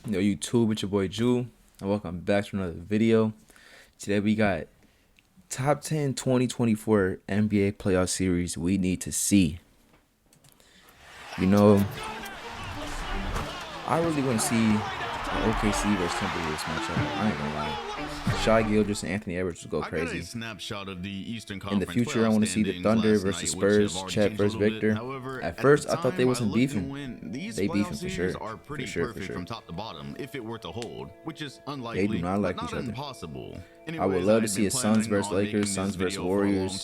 Yo, YouTube, it's your boy Ju, and welcome back to another video. Today we got top 10 2024 NBA playoff series we need to see. You know, I really want to see an OKC versus Timberwolves matchup. I ain't gonna lie. Shai Gilgeous and Anthony Edwards will go crazy. Snapshot of the Eastern In the Conference future, I want to see the Thunder versus Spurs, Chet versus Victor. At first, I thought they wasn't beefing. They beefing for sure. Are pretty For sure. perfect from top to bottom if it were to hold, which is unlikely. They do not like but each not other. Impossible. I would love to see a Suns versus Lakers, Suns versus Warriors,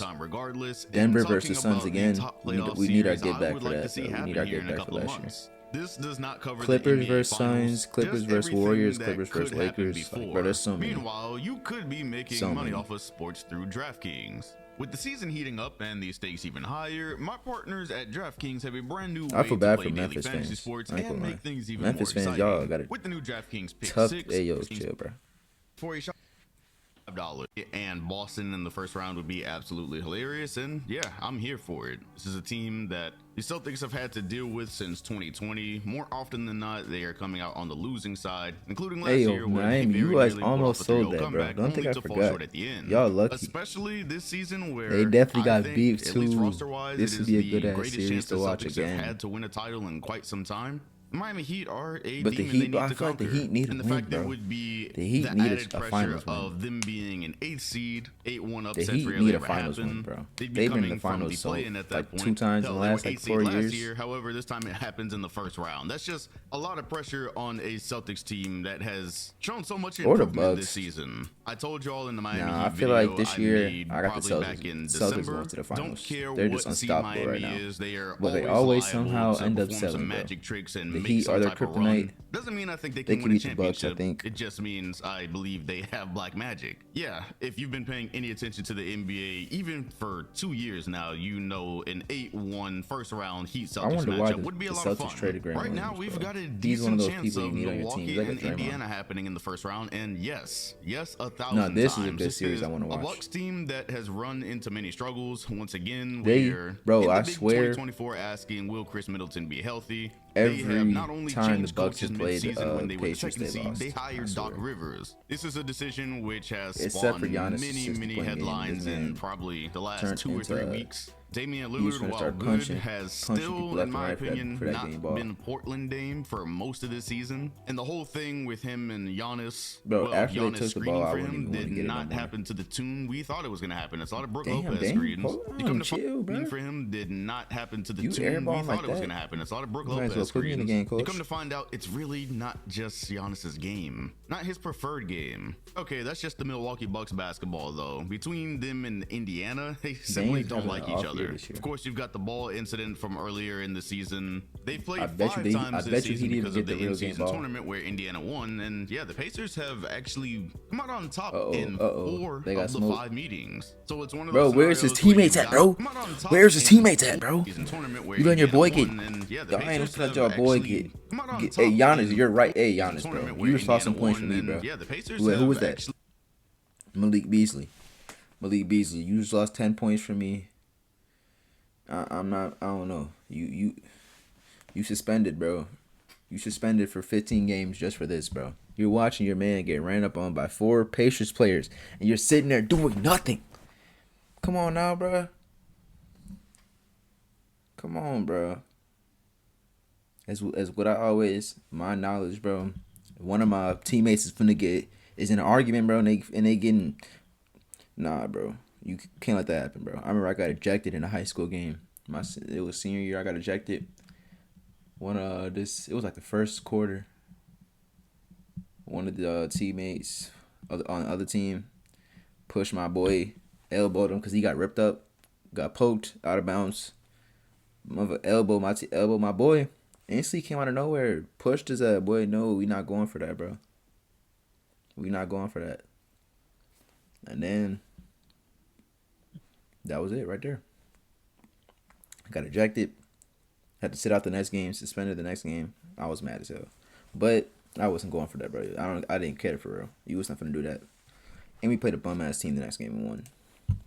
Denver versus Suns again. We need our get back for that. We need our get back for last year. This does not cover Clippers the NBA versus Finals, Suns, Clippers just versus everything Warriors, that Clippers versus could happen Lakers. Like, before. bro, there's so many. Meanwhile, you could be making So money many. off of sports through DraftKings. With the season heating up and the stakes even higher, my partners at DraftKings have a brand new way I feel to bad play for daily Memphis fantasy fans. sports I ain't and gonna make lie. things even Memphis more fans, exciting. y'all got it With the new DraftKings Pick tough. 6, Hey, yo, chill, bro. for a shot $5, and Boston in the first round would be absolutely hilarious, and yeah, I'm here for it. This is a team that the Celtics have had to deal with since 2020. More often than not, they are coming out on the losing side, including last Hey, yo, year where Miami, they you very guys nearly pulled almost off a sold 3-0 that, bro. comeback, Don't think only I to fall forgot. short at the end. Y'all lucky. Especially this season where They definitely got I beef think, at least too. roster-wise, This it would is be a the good ass greatest series chance to the watch Celtics again. have had to win a title in quite some time. The Miami Heat are a But the demon Heat, they bro, need I to feel like the conquer. Heat need a and the win, fact bro. that would be The Heat the need added a pressure finals win. of them being an 8th seed, 8-1 The upset Heat rarely need a ever finals happen. win, bro. They'd be They've been in coming the finals from so the play-in at that like point. 2 times in the Hell, they were last like 8th 4 seed last years. year. However, this time it happens in the first round. That's just a lot of pressure on a Celtics team that has shown so much Or the improvement this Bucks. season. I told y'all in the Miami Nah, I Heat feel video like this I year made I got the probably back Celtics. in Celtics December. going to the finals. Don't care They're what just seed unstoppable Miami right now. is. They are But they always always liable somehow to end up perform some selling, bro. magic tricks and The make Heat some are their type of kryptonite. run. Doesn't mean I think they They can can win a beat the Bucks, I championship. think. It just means I believe they have black magic. Yeah, if you've been paying any attention to the NBA, even for 2 years now, you know an 8-1 first round Heat I Celtics wonder why matchup would be a the lot of Celtics fun. traded Grant Right now, Williams, we've bro. got a He's one of decent those chance people you of need on your team. He's Milwaukee like a and Draymond. Indiana happening in the first round, and yes, 1,000 No, this is a times. good This series is I wanna a watch. Bucks team that has run into many struggles. Once again, They- we're bro, in the I big swear, 2024 asking, will Chris Middleton be healthy? They have every not only time the changed Bucks coaches have played mid-season when they were the Pacers, second they seed, lost. they I hired Doc swear. Rivers. This is a decision which has Except spawned for Giannis, many, since the many point game, headlines this man in probably the last turned 2 or 3 into, weeks. Damian he was Lillard, gonna while start good, punching has people still, left in and my right for that opinion, game not ball. been Portland Dame for most of this season. And the whole thing with him and Giannis, Bro, well, after they Giannis took the screening ball, I for wouldn't him even wanna did get it no not more. happen to the tune we thought it was going to happen. It's a lot of Brook Damn, Lopez Dame, screens. hold You come on, to chill, bro. for him did not happen to the You tune we airball thought like it was that. going to happen. It's a lot of Brook You might as Lopez well put me in the screens. game, coach. You come to find out it's really not just Giannis's game, not his preferred game. Okay, that's just the Milwaukee Bucks basketball though. Between them and Indiana, they simply Dame's don't having like an each off year other. this year. Of course, you've got the ball incident from earlier in the season. They've played I bet you 5 they- times I this bet you he season didn't because get of the the real game in-season ball. tournament where Indiana won, and yeah, the Pacers have actually come out on top in Uh-oh. 4 They got of the smoked. 5 meetings. So it's one of Bro, those where's his scenarios where teammates you at, bro? come out on top Where's his in teammates at, bro? season tournament where You letting your Indiana boy get? won, and yeah, the Y'all ain't Pacers let have your boy actually get. come out on Hey, top Giannis, in you're right. Hey, season Giannis, bro. tournament You where just lost some Indiana points from won, me, bro. and yeah, the Pacers Who was have that? actually Malik Beasley. Malik Beasley. You just lost 10 points from me. I'm not. I don't know. You suspended, bro. You suspended for 15 games just for this, bro. You're watching your man get ran up on by 4 Pacers players, and you're sitting there doing nothing. Come on now, bro. Come on, bro. As what I always, my knowledge, bro. One of my teammates is in an argument, bro, and they getting. Nah, bro. You can't let that happen, bro. I remember I got ejected in a high school game. It was senior year. I got ejected. It was like the first quarter. One of the teammates on the other team pushed my boy, elbowed him because he got ripped up, got poked out of bounds. Mother elbowed my boy. Instantly came out of nowhere, pushed his boy. No, we not going for that, bro. We not going for that. And then that was it right there. I got ejected. Had to sit out the next game, suspended the next game. I was mad as hell. But I wasn't going for that, bro. I didn't care for real. You was not finna do that. And we played a bum ass team the next game and won.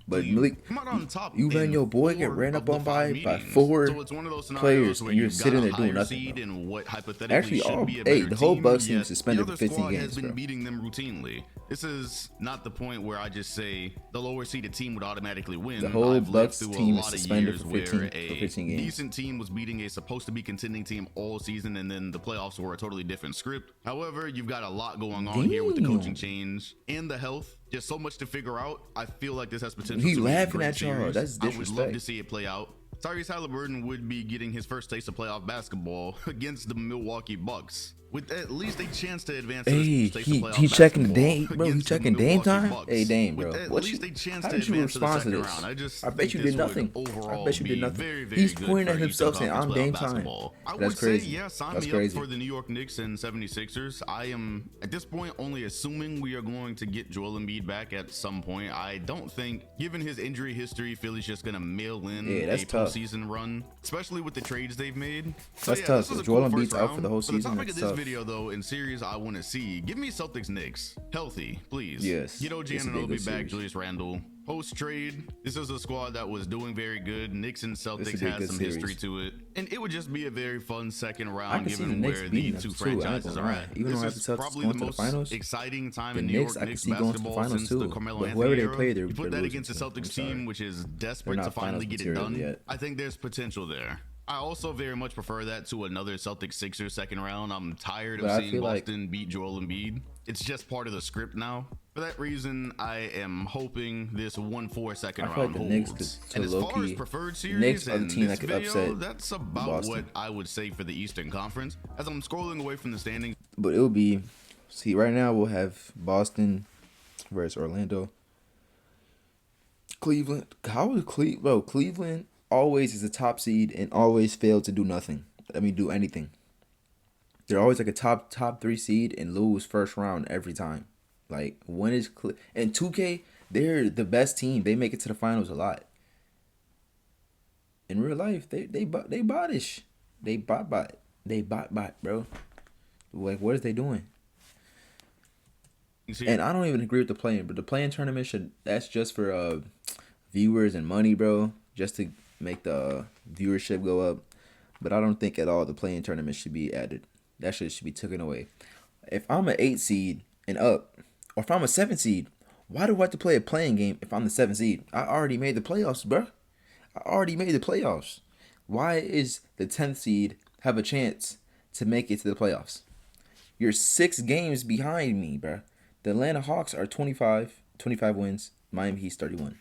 But leave, Malik, come out on top you ran in your boy get 4 ran of up the on 5 by meetings. 4 So it's one of those players, scenarios where and you're you've got a sitting there doing higher nothing, seed bro. in what hypothetically Actually, should be a hey, better the whole team, Bucks team yet the suspended other for 15 squad has games, been bro. beating them routinely. This is not the point where I just say the lower seeded team would automatically win. The whole I've lived Bucks through a team is lot of suspended years for where 15 a games. decent team was beating a supposed to be contending team all season, and then the playoffs were a totally different script. However, you've got a lot going on here with the coaching change and the health. Just so much to figure out. I feel like this has potential He to be a laughing great at y'all. series. That's I would love to disrespect. see it play out. Tyrese Halliburton would be getting his first taste of playoff basketball against the Milwaukee Bucks, with at least a chance to advance to Hey, this taste of playoff he checking the basketball Dame, bro. He against the checking Dame Milwaukee time. Bucks, Hey, Dame, with bro. at What least you? a chance How to did you advance to the respond to second this? round. I just I bet think you this did would nothing. I overall bet you did be nothing. very, very He's good pointing for at himself Eastern saying, Conference "I'm playoff Dame time." basketball. I That's would say, crazy. yeah, sign That's me crazy. up for the New York Knicks and 76ers. I am, at this point, only assuming we are going to get Joel Embiid back at some point. I don't think, given his injury history, Philly's just going to mail in Yeah, that's a tough. postseason run, especially with the trades they've made. So That's yeah, tough. this was If a Joel cool Embiid's first out for round. the whole For the season, topic of that's this tough. video, though, in series I want to see, give me Celtics Knicks healthy, please. Yes, Get OG this would be a Anunoby good back, series. Julius Randle. Post trade, this is a squad that was doing very good. Knicks and This would Celtics be a has good some series. history to it, and it would just be a very fun second I round can see the given Knicks where beating the them two too. I ain't franchises gonna are lie. at. Even This though I have is the Celtics probably going the to the most finals, exciting time the in New Knicks, York I can Knicks see going to the basketball finals since too. the Carmelo But Anthony whoever they era. play, You they're put that losing against the to. I'm Celtics sorry. team, which is desperate not to finally finals get it material done. yet. I think there's potential there. I also very much prefer that to another Celtics Sixers second round. I'm tired of But I seeing feel like Boston beat Joel Embiid. It's just part of the script now. For that reason, I am hoping this 1-4 second I feel round like the Knicks holds. could And as far as low-key- preferred the Knicks series are the in team this that could video, upset that's about Boston. what I would say for the Eastern Conference. As I'm scrolling away from the standings, But it'll be. See, right now we'll have Boston versus Orlando. Cleveland. How is Cleveland? Bro, Cleveland always is a top seed and always failed to do nothing. I mean, do anything. They're always like a top 3 seed and lose first round every time. Like when is and 2K? They're the best team. They make it to the finals a lot. In real life, they bodish. They bot, bro. Like what is they doing? And I don't even agree with the playing, but the playing tournament that's just for viewers and money, bro. Just to make the viewership go up. But I don't think at all the playing tournament should be added. That shit should be taken away. If I'm an 8 seed and up, or if I'm a 7 seed, why do I have to play a playing game if I'm the 7 seed? I already made the playoffs, bro. I already made the playoffs. Why is the 10th seed have a chance to make it to the playoffs? You're 6 games behind me, bro. The Atlanta Hawks are 25 wins. Miami Heat's 31.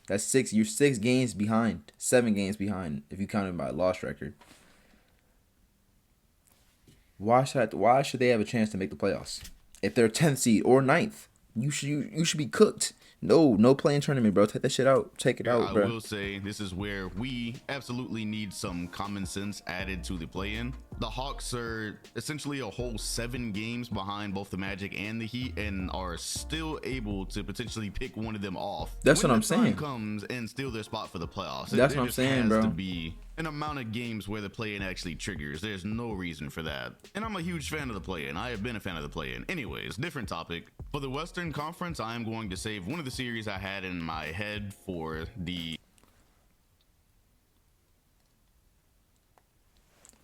That's 6. You're 6 games behind. 7 games behind if you count it by loss record. Why should they have a chance to make the playoffs? If they're 10th seed or 9th, you should be cooked. No playing tournament, bro. Take that shit out. Take it out, bro. I will say this is where we absolutely need some common sense added to the play-in. The Hawks are essentially a whole 7 games behind both the Magic and the Heat, and are still able to potentially pick one of them off. That's when what I'm the time saying. comes and steal their spot for the playoffs. That's There what I'm just saying, has bro. to be an amount of games where the play-in actually triggers. There's no reason for that. And I'm a huge fan of the play-in. I have been a fan of the play-in. Anyways, different topic. For the Western Conference, I am going to save one of the series I had in my head for the...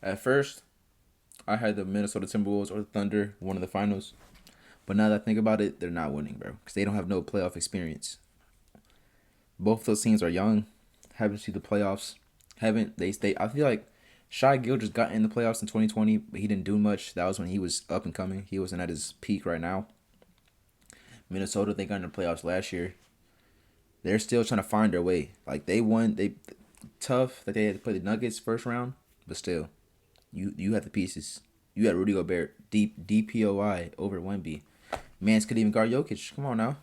At first, I had the Minnesota Timberwolves or the Thunder, one of the finals. But now that I think about it, they're not winning, bro. Because they don't have no playoff experience. Both those teams are young. Haven't seen the playoffs. I feel like Shai Gilgeous got in the playoffs in 2020, but he didn't do much. That was when he was up and coming. He wasn't at his peak right now. Minnesota, they got in the playoffs last year. They're still trying to find their way. Like they won, tough that they had to play the Nuggets first round, but still, you have the pieces. You had Rudy Gobert, DPOI over Wemby. Mans could even guard Jokic. Come on now.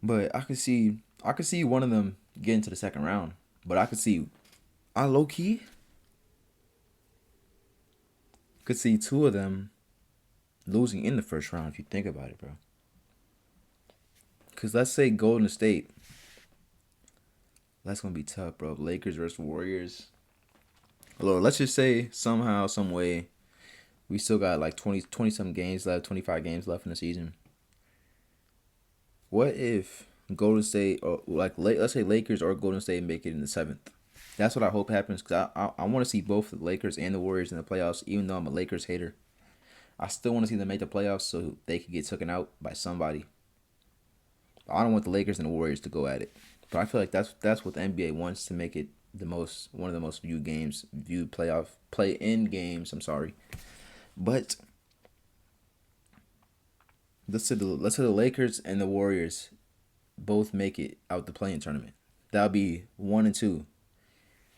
But I could see one of them getting to the second round. But I low key could see 2 of them losing in the first round if you think about it, bro. Because let's say Golden State. That's going to be tough, bro. Lakers versus Warriors. Lord, let's just say somehow, some way, we still got like 20 some games left, 25 games left in the season. What if Golden State or like let's say Lakers or Golden State make it in the seventh. That's what I hope happens because I want to see both the Lakers and the Warriors in the playoffs. Even though I'm a Lakers hater, I still want to see them make the playoffs so they could get taken out by somebody. I don't want the Lakers and the Warriors to go at it, but I feel like that's what the NBA wants to make it one of the most viewed play in games. I'm sorry, but let's say the Lakers and the Warriors both make it out the play-in tournament. That'll be 1 and 2.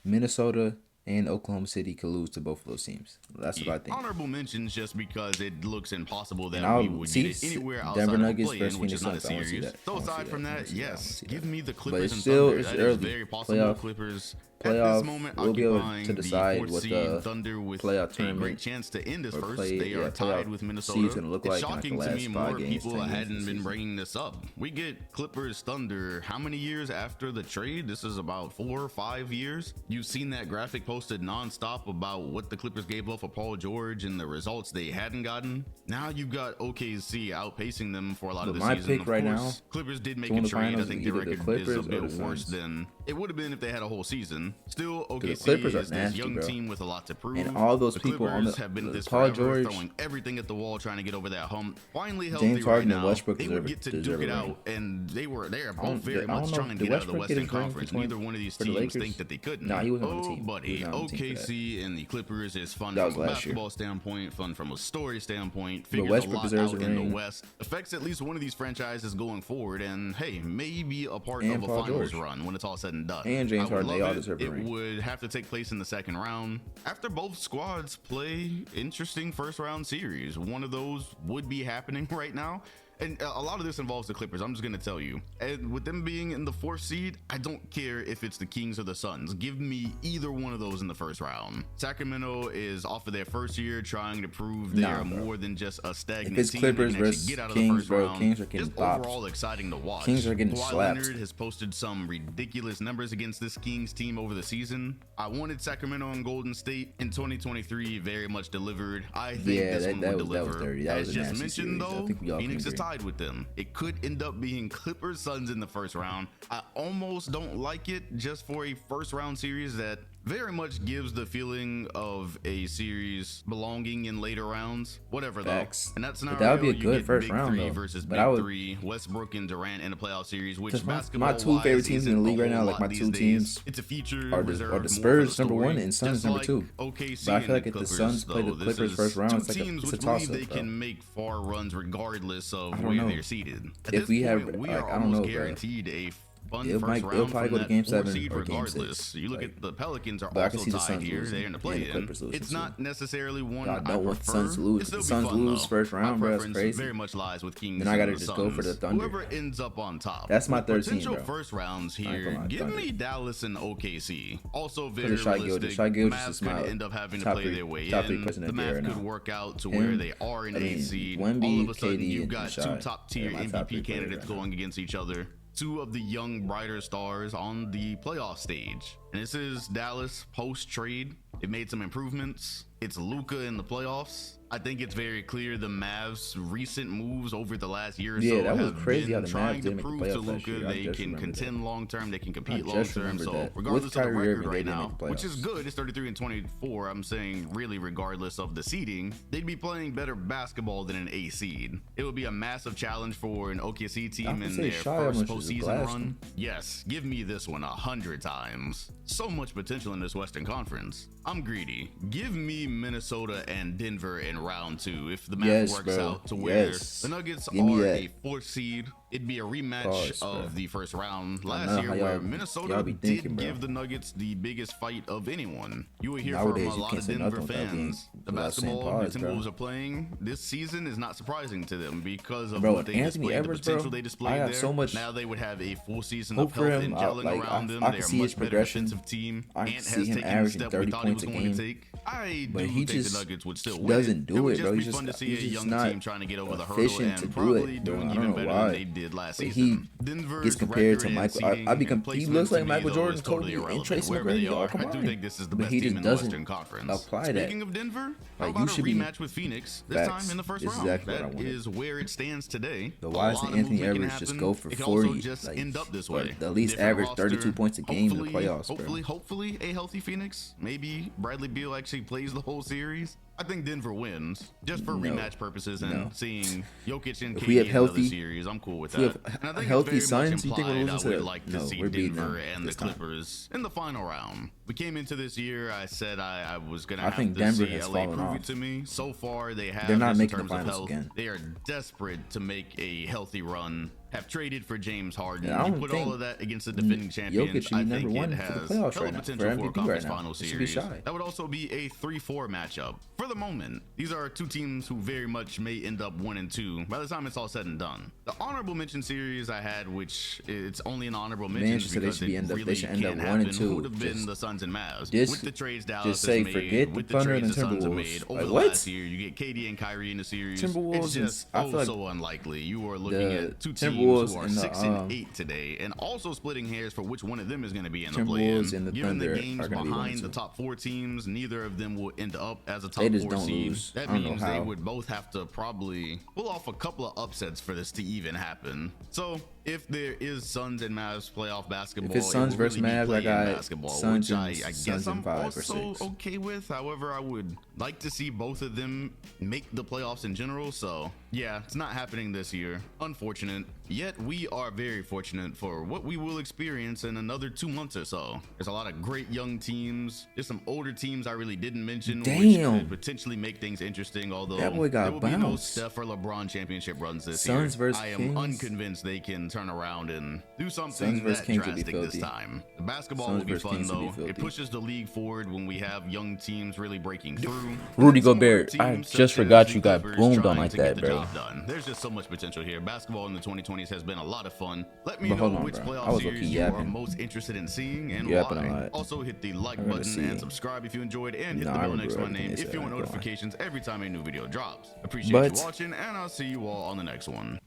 Minnesota and Oklahoma City could lose to both of those teams. That's what I think. Honorable mentions just because it looks impossible that And we would get it anywhere outside Denver of Nuggets play-in, versus which is not a Phoenix Suns. series. So aside from that, yes, give me the But Clippers it's and still Thunder. it's That early. is very possible. Playoff Clippers at playoff. this moment We'll be able occupying to the decide fourth what seed. the Thunder with playoff a tournament great chance to end this or first. play- They are yeah, tied playoff with Minnesota. season look It's like in, like, shocking the to me last more 5 games, people 10 games hadn't of the been season. bringing this up. We get Clippers Thunder how many years after the trade? This is about 4 or 5 years. You've seen that graphic posted nonstop about what the Clippers gave up for Paul George and the results they hadn't gotten. Now you've got OKC outpacing them for a lot of But the my season. pick of right course, now Clippers did make to win a the trade. I finals think is the either the record is a Clippers or bit the worse Suns. than it would have been if they had a whole season. Still, OKC Clippers are is this nasty, young bro. team with a lot to prove. And all those The people on Clippers the- have been the this Paul forever, George, throwing everything at the wall, trying to get over that hump. Finally healthy James right Harden and now. Westbrook They would get to deserve duke a it ring. out, and they are I both don't- very I don't much know. trying to Did get out of the Westbrook get Western his ring Conference. for Neither one of these for the teams Lakers? think that they couldn't. Nah, he wasn't on the Oh, team. He buddy, was not on the team for that. OKC and the Clippers is fun That was from a last year. basketball standpoint, fun from a story standpoint. Figures Westbrook a lot deserves out a in the ring. West. Affects at least one of these franchises going forward, and hey, maybe a part And of a Paul finals George. run when it's all said and done. And James I would Harden, they love all it. deserve a It ring. would have to take place in the second round. After both squads play interesting first round series, one of those would be happening right now. And a lot of this involves the Clippers. I'm just going to tell you. And with them being in the 4th seed, I don't care if it's the Kings or the Suns. Give me either one of those in the first round. Sacramento is off of their first year trying to prove they are more than just a stagnant If it's team. Clippers They can actually versus get out of Kings, the first bro, round. Kings are getting Just bopped. overall exciting to watch. Kings are getting Kawhi slapped. Leonard has posted some ridiculous numbers against this Kings team over the season. I wanted Sacramento and Golden State in 2023 very much delivered. I think this one would deliver. That was dirty. That As was a just nasty mentioned, series. I though, think we all can Phoenix is agree. tied with them. It could end up being Clippers Suns in the first round. I almost don't like it just for a first round series that very much gives the feeling of a series belonging in later rounds. Whatever Facts. though. And that's But not that would be a you good get first big round, three though. versus But big I would- three. Westbrook and Durant in a playoff series, which Because my basketball two favorite teams in the league right now, like my these two days. teams It's a feature are reserved the more Spurs for the number one story. and Suns Just number like two. OKC But I feel and like if the Clippers, Suns play the though, this Clippers is first round, two it's like teams it's a which believe toss-up, they bro. can make far runs regardless of I don't where know. they're seated. At If this we have, point, we like, are I don't know, almost bro. guaranteed a fun It'll first probably round go from to that game 4 7 seed or game regardless. 6. You look Like, at the Pelicans are but I can also see the tied Suns here. losing They're in the and the play-in. Clippers losing It's too. not necessarily one I I don't want the prefer. Suns to lose. It'd still If be the Suns fun, lose though. first round, My bro, that's preference crazy. very much lies with Kings Then I gotta and the just go for the Suns. Thunder. Whoever ends up on top. That's my With third team, potential bro. first rounds I ain't here. gonna lie, Give Thunder. me Dallas and OKC. Also very Because Shai realistic. Gilgeous- Shai Gilgeous Mavs is could my end up having to top play three- their way top in. three person The in the NBA math right could now. work out to Him, where they are an I 8 mean, seed. Wemby, All of a sudden, KD, you've and got Shai two top tier are my top three MVP players candidates right now. going against each other. Two of the young, brighter stars on the playoff stage. And this is Dallas post-trade. It made some improvements. It's Luka in the playoffs. I think it's very clear the Mavs' recent moves over the last year or Yeah, so that was have crazy been how the trying Mavs to didn't make the prove to playoffs last Luka year. I they just can remembered contend long term, they can compete I long just term. remembered So that. regardless With of the Kyrie record Irving, right they didn't now, make the which is playoffs. good, it's 33 and 24. I'm saying really regardless of the seeding, they'd be playing better basketball than an A seed. It would be a massive challenge for an OKC I team can in say their Shai first almost is a postseason glass run. one. Yes, give me this one 100 times. So much potential in this Western Conference. I'm greedy. Give me Minnesota and Denver in round 2 if the math Yes, works bro. out to where Yes. the Nuggets Give me are that. a 4th seed. It'd be a rematch Pause, bro. of the first round know last year how where y'all Minnesota be did thinking, bro. give the Nuggets the biggest fight of anyone. You will hear Nowadays, from a you lot can't of say Denver nothing without being- fans. The without saying basketball pause, the bro. Timberwolves are playing this season is not surprising to them because of Bro, what they Anthony displayed, Edwards, the potential bro, they displayed I have there. so much Now they would have a full season hope of for health him. and gelling Like, around them. I They're can a see his much better progression. defensive team. I can Ant see has him taken the averaging step 30 we thought he was points a going to game. take. I But do he think just the Nuggets would still doesn't win. do It would it, just bro. be He's fun to just- see a he's just young not team trying to get over the hurdle efficient to and do it, probably bro. doing I don't even know better why. than they did last But season. he Denver's gets compared to record and Michael. seeding He and looks placements like to me, Michael though, Jordan, is totally Kobe, and irrelevant. Tracy Wherever they McGrady all are, I do combined. think this is the But best he team just in the doesn't Western Conference. apply that. Speaking of Denver, how Like, about you a should be rematch with Phoenix this time in the first This is round? exactly what I That wanted. is where it stands today. But why doesn't Anthony Edwards just go for It could 40? also just Like, end up this or way. at least Different average 32 roster. points a game in the playoffs, bro. Hopefully, a healthy Phoenix. Maybe Bradley Beal actually plays the whole series. I think Denver wins just for rematch purposes and seeing Jokic and KD in another series. I'm cool with that. And I think healthy it's very Suns, much you think we're implied I losing would to? like to No, see we're beating Denver them and the this time. Clippers in the final round. We came into this year, I said I was gonna have think to Denver see has LA fallen prove off. it to me. So far, they have. They're not just making in the terms of finals health. again. They are desperate to make a healthy run. Have traded for James Harden. Yeah, I You don't put think all of that against the defending champions. Jokic should I be think number one it for the has playoffs hella right now, potential for for a MVP conference right now. final It should be series. shy. That would also be a 3-4 matchup. For the moment, these are two teams who very much may end up 1 and 2 by the time it's all said and done. The honorable mention series I had, which it's only an honorable mention because it really can't happen, would have been the Suns and Mavs. With the trades Dallas has made, with the trades the Suns have made over the last year, you get KD and Kyrie in the series. It's just so unlikely. You are looking at two teams who are 6 and 8 today, and also splitting hairs for which one of them is going to be in the play-in. Given the games behind the top 4 teams, neither of them will end up as a top 4 seed. That means they would both have to probably pull off a couple of upsets for this to even happen. So if there is Suns and Mavs playoff basketball, if it's Suns versus Mavs, I got Suns which and I guess I'm 5 or also 6. okay with. However, I would like to see both of them make the playoffs in general. So yeah, it's not happening this year. Unfortunate. Yet we are very fortunate for what we will experience in another 2 months or so. There's a lot of great young teams. There's some older teams I really didn't mention, which could potentially make things interesting. Although that boy got there will be no Steph or LeBron championship runs this year. I am unconvinced they can turn around and do something that drastic this time. The basketball will be fun though. It pushes the league forward when we have young teams really breaking through. Rudy Gobert, I just forgot you got boomed on like that, bro. There's just so much potential here. Basketball in the 2020s has been a lot of fun. Let me know which playoff series you are most interested in seeing and why. Also hit the like button and subscribe if you enjoyed, and hit the bell next to my name if you want notifications every time a new video drops. Appreciate you watching, and I'll see you all on the next one.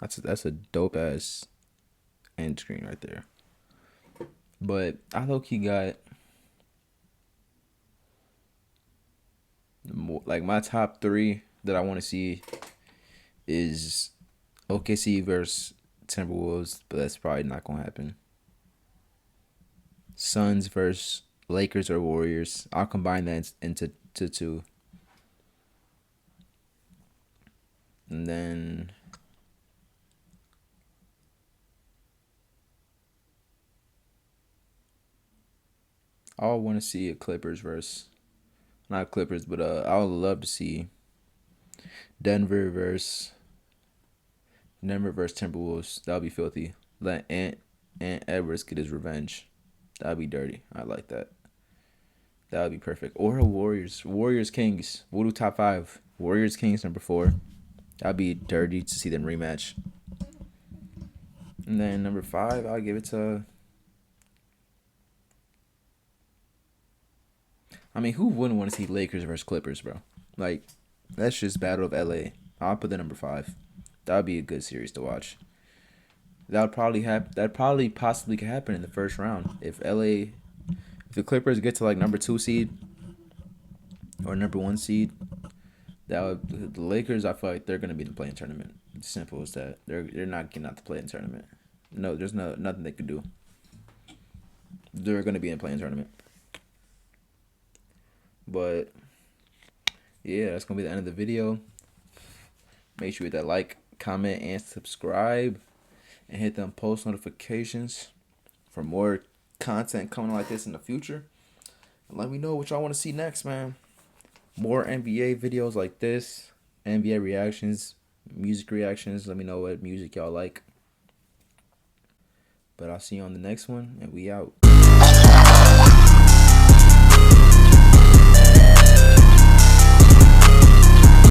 That's a dope ass end screen right there. But I low-key got like my top 3 that I want to see is OKC versus Timberwolves, but that's probably not gonna happen. Suns versus Lakers or Warriors. I'll combine that into 2. And then I want to see a Clippers versus, not Clippers, but I would love to see Denver versus Timberwolves. That would be filthy. Let Ant Edwards get his revenge. That would be dirty. I like that. That would be perfect. Or Warriors Kings. We'll do top 5. Warriors Kings number 4. That would be dirty to see them rematch. And then number 5, I'll give it to, I mean, who wouldn't want to see Lakers versus Clippers, bro? Like, that's just Battle of LA. I'll put that number 5. That would be a good series to watch. That'd probably possibly could happen in the first round. If the Clippers get to like number 2 seed or number 1 seed, the Lakers, I feel like they're gonna be in the play-in tournament. It's simple as that. They're not getting out the play-in tournament. No, there's nothing they could do. They're gonna be in the play-in tournament. But yeah, that's gonna be the end of the video. Make sure you hit that like, comment, and subscribe, and hit them post notifications for more content coming like this in the future. And let me know what y'all want to see next, man. More NBA videos like this, NBA reactions, music reactions. Let me know what music y'all like. But I'll see you on the next one, and we out.